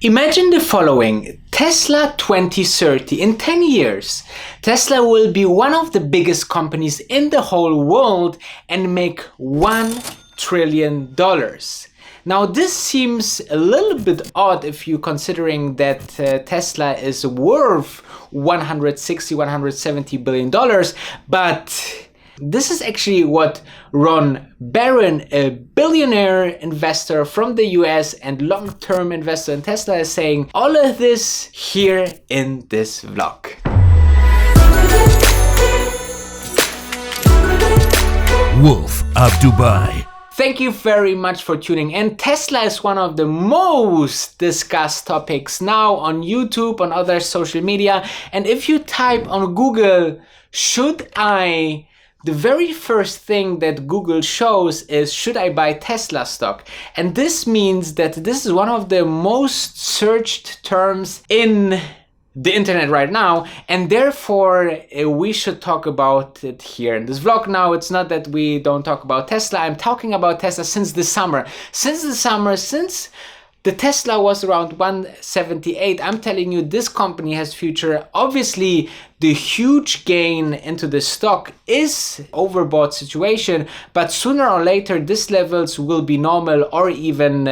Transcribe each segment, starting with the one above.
Imagine the following: Tesla 2030. In 10 years, Tesla will be one of the biggest companies in the whole world and make $1 trillion. Now this seems a little bit odd if you're considering that Tesla is worth $160–170 billion, but this is actually what Ron Barron, a billionaire investor from the US and long-term investor in Tesla, is saying. All of this here in this vlog. Wolf of Dubai. Thank you very much for tuning in. Tesla is one of the most discussed topics now on YouTube, on other social media. And if you type on Google, should I, the very first thing that Google shows is, should I buy Tesla stock? And this means that this is one of the most searched terms in the internet right now, and therefore we should talk about it here in this vlog. Now, it's not that we don't talk about Tesla. I'm talking about Tesla since the summer. Since the Tesla was around 178, I'm telling you, this company has future. Obviously, the huge gain into the stock is overbought situation, but sooner or later, these levels will be normal or even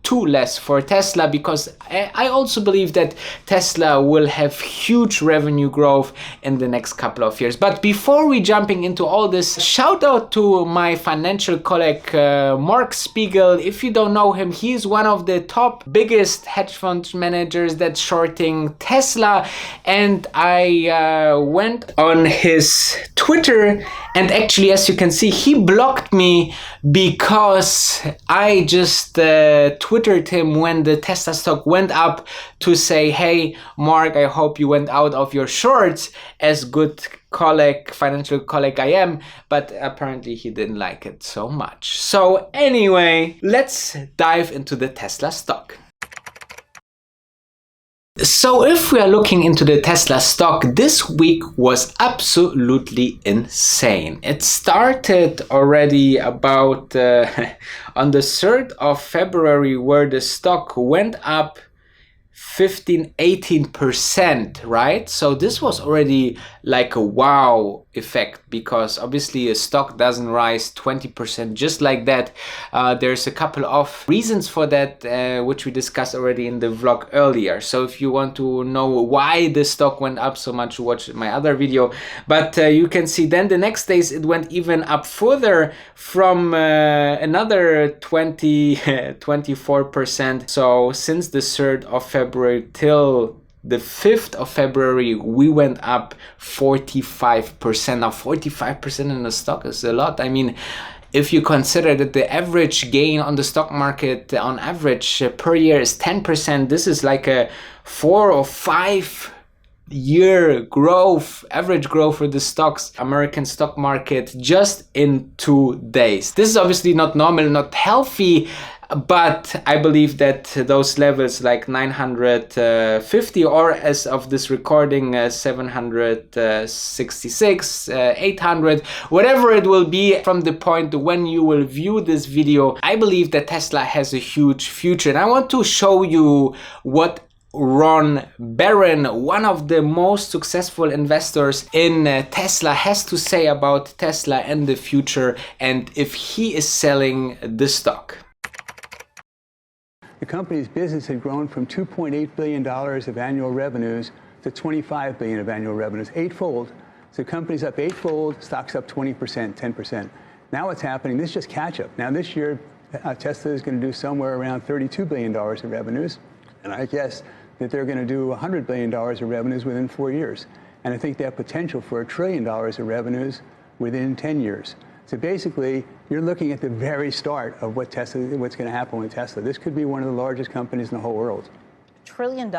too less for Tesla, because I also believe that Tesla will have huge revenue growth in the next couple of years. But before we jumping into all this, shout out to my financial colleague, Mark Spiegel. If you don't know him, he's one of the top biggest hedge fund managers that's shorting Tesla, and I went on his Twitter, and actually, as you can see, he blocked me because I just Twittered him when the Tesla stock went up to say, hey Mark, I hope you went out of your shorts, as good colleague, financial colleague I am, but apparently he didn't like it so much. So anyway, let's dive into the Tesla stock. So if we are looking into the Tesla stock, this week was absolutely insane. It started already about on the 3rd of February, where the stock went up 15–18%, right? So this was already like a wow effect, because obviously a stock doesn't rise 20% just like that. There's a couple of reasons for that, which we discussed already in the vlog earlier. So if you want to know why the stock went up so much, watch my other video. But you can see then the next days it went even up further from another 24%. So since the 3rd of February till the 5th of February, we went up 45%. Now 45% in the stock is a lot. I mean, if you consider that the average gain on the stock market on average per year is 10%, this is like a 4 or 5 year growth, average growth for the stocks, American stock market, just in 2 days. This is obviously not normal, not healthy, but I believe that those levels like 950, or as of this recording 766, 800, whatever it will be from the point when you will view this video, I believe that Tesla has a huge future. And I want to show you what Ron Barron, one of the most successful investors in Tesla, has to say about Tesla and the future, and if he is selling the stock. The company's business had grown from $2.8 billion of annual revenues to $25 billion of annual revenues, eightfold. So the company's up eightfold, stock's up 20%, 10%. Now what's happening, this is just catch up. Now this year, Tesla is going to do somewhere around $32 billion of revenues. And I guess that they're going to do $100 billion of revenues within 4 years. And I think they have potential for $1 trillion of revenues within 10 years. So basically, you're looking at the very start of what's going to happen with Tesla. This could be one of the largest companies in the whole world. $1 trillion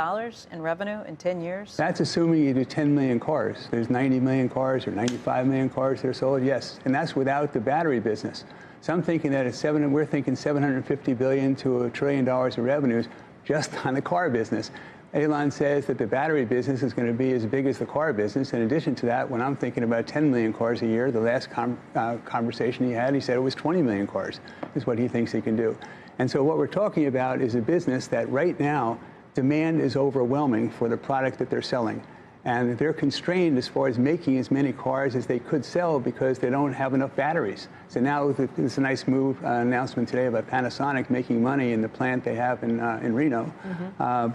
in revenue in 10 years? That's assuming you do 10 million cars. There's 90 million cars or 95 million cars that are sold, yes. And that's without the battery business. So I'm thinking that we're thinking $750 billion to $1 trillion of revenues just on the car business. Elon says that the battery business is going to be as big as the car business. In addition to that, when I'm thinking about 10 million cars a year, the last conversation he had, he said it was 20 million cars is what he thinks he can do. And so what we're talking about is a business that right now demand is overwhelming for the product that they're selling. And they're constrained as far as making as many cars as they could sell because they don't have enough batteries. So now there's a nice announcement today about Panasonic making money in the plant they have in Reno.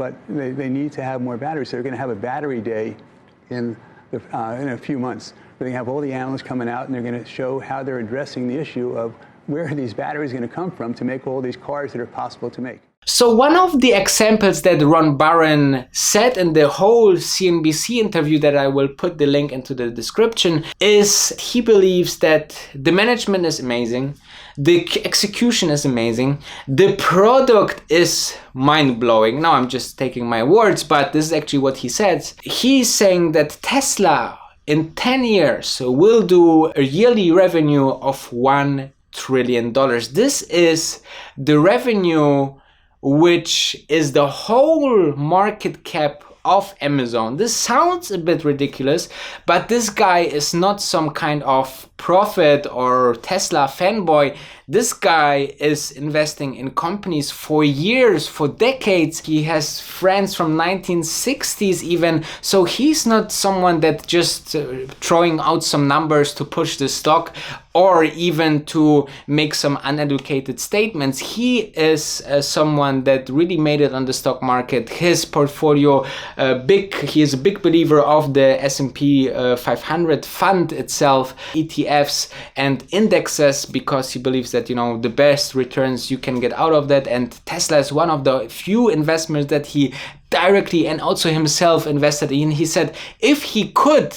But they need to have more batteries. So they're going to have a battery day in a few months. They're going to have all the analysts coming out, and they're going to show how they're addressing the issue of where are these batteries going to come from to make all these cars that are possible to make. So one of the examples that Ron Barron said in the whole CNBC interview, that I will put the link into the description, is he believes that the management is amazing, the execution is amazing, the product is mind-blowing. Now I'm just taking my words, but this is actually what he said. He's saying that Tesla in 10 years will do a yearly revenue of $1 trillion. This is the revenue which is the whole market cap of Amazon. This sounds a bit ridiculous, but this guy is not some kind of prophet or Tesla fanboy. This guy is investing in companies for years, for decades. He has friends from 1960s even. So he's not someone that just throwing out some numbers to push the stock or even to make some uneducated statements. He is someone that really made it on the stock market. His portfolio, he is a big believer of the S&P 500 fund itself, ETFs and indexes, because he believes that, you know, the best returns you can get out of that. And Tesla is one of the few investments that he directly and also himself invested in. He said if he could,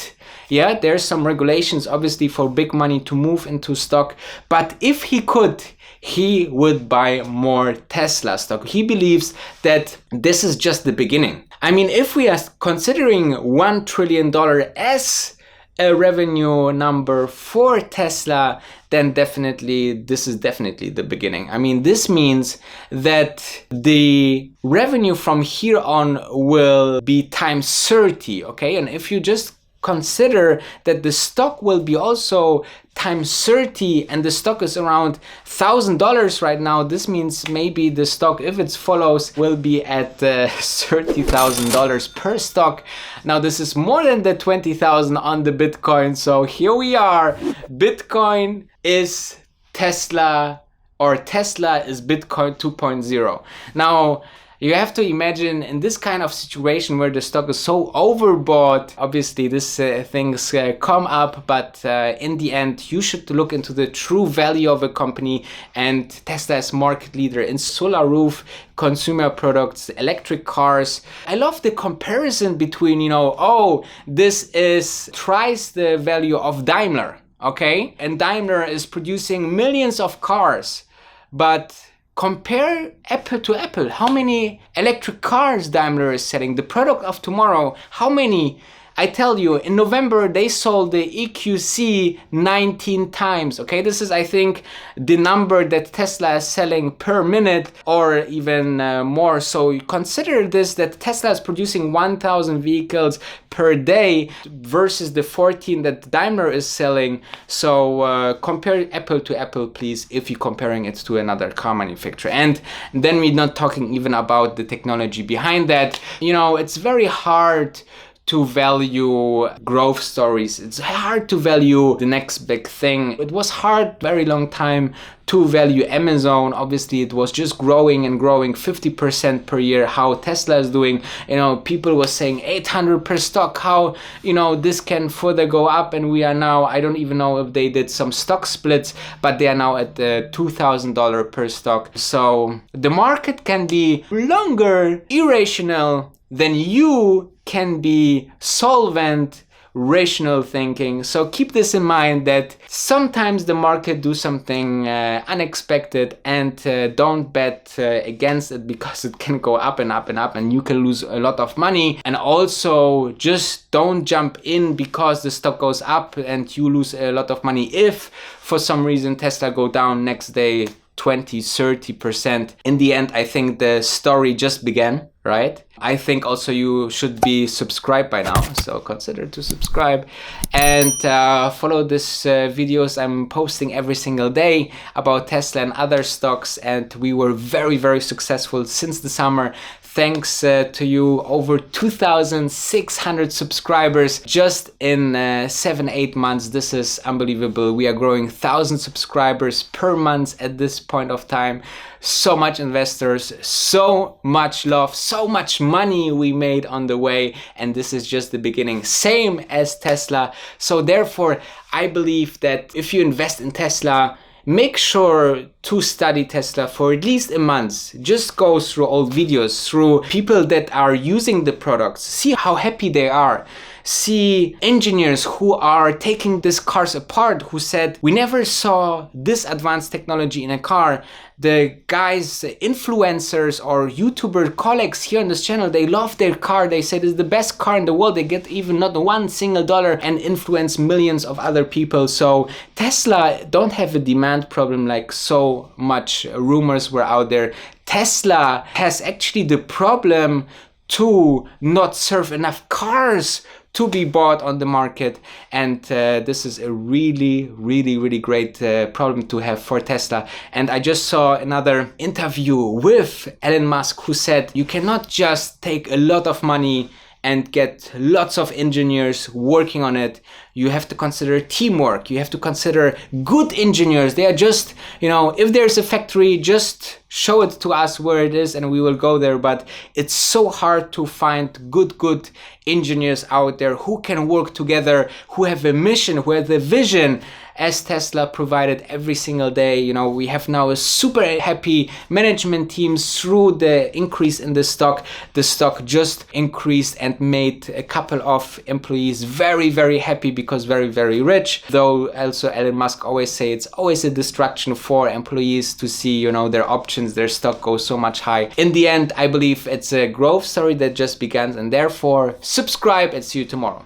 yeah, there's some regulations obviously for big money to move into stock, but if he could, he would buy more Tesla stock. He believes that this is just the beginning. I mean, if we are considering $1 trillion as a revenue number for Tesla, then this is definitely the beginning. I mean, this means that the revenue from here on will be times 30, okay? And if you just consider that the stock will be also times 30 and the stock is around $1,000 right now, this means maybe the stock, if it follows, will be at $30,000 per stock. Now this is more than the 20,000 on the Bitcoin. So here we are. Bitcoin is Tesla, or Tesla is Bitcoin 2.0. Now you have to imagine in this kind of situation where the stock is so overbought, obviously these things come up, but in the end you should look into the true value of a company, and Tesla is market leader in solar roof, consumer products, electric cars. I love the comparison between, you know, oh, this is twice the value of Daimler, okay? And Daimler is producing millions of cars, but compare apple to apple. How many electric cars Daimler is selling? The product of tomorrow, how many? I tell you, in November, they sold the EQC 19 times, okay? This is, I think, the number that Tesla is selling per minute, or even more. So consider this, that Tesla is producing 1,000 vehicles per day versus the 14 that Daimler is selling. So compare apple to apple, please, if you're comparing it to another car manufacturer. And then we're not talking even about the technology behind that. You know, it's very hard to value growth stories. It's hard to value the next big thing. It was hard very long time to value Amazon. Obviously it was just growing and growing 50% per year. How Tesla is doing, you know, people were saying 800 per stock, how, you know, this can further go up, and we are now, I don't even know if they did some stock splits, but they are now at $2,000 per stock. So the market can be longer irrational than you can be solvent, rational thinking. So keep this in mind, that sometimes the market do something unexpected, and don't bet against it, because it can go up and up and up and you can lose a lot of money. And also just don't jump in because the stock goes up and you lose a lot of money. If for some reason Tesla go down next day 20-30%, in the end I think the story just began, right? I think also you should be subscribed by now, so consider to subscribe and follow this videos I'm posting every single day about Tesla and other stocks, and we were very successful since the summer. thanks to you. Over 2,600 subscribers just in 7-8 months. This is unbelievable. We are growing 1,000 subscribers per month at this point of time. So much investors, so much love, so much money we made on the way, and this is just the beginning. Same as Tesla. So therefore, I believe that if you invest in Tesla, make sure to study Tesla for at least a month. Just go through old videos, through people that are using the products, see how happy they are. See engineers who are taking these cars apart, who said, we never saw this advanced technology in a car. The guys, influencers or YouTuber colleagues here on this channel, they love their car. They say it's the best car in the world. They get even not one single dollar and influence millions of other people. So Tesla don't have a demand problem like so much rumors were out there. Tesla has actually the problem to not serve enough cars to be bought on the market, and this is a really great problem to have for Tesla. And I just saw another interview with Elon Musk, who said you cannot just take a lot of money and get lots of engineers working on it. You have to consider teamwork. You have to consider good engineers. They are just, you know, if there's a factory, just show it to us where it is and we will go there. But it's so hard to find good engineers out there who can work together, who have a mission, who have a vision, as Tesla provided every single day. You know, we have now a super happy management team through the increase in the stock. The stock just increased and made a couple of employees very happy because very rich. Though also Elon Musk always say it's always a distraction for employees to see, you know, their options, their stock goes so much high. In the end, I believe it's a growth story that just began, and therefore subscribe and see you tomorrow.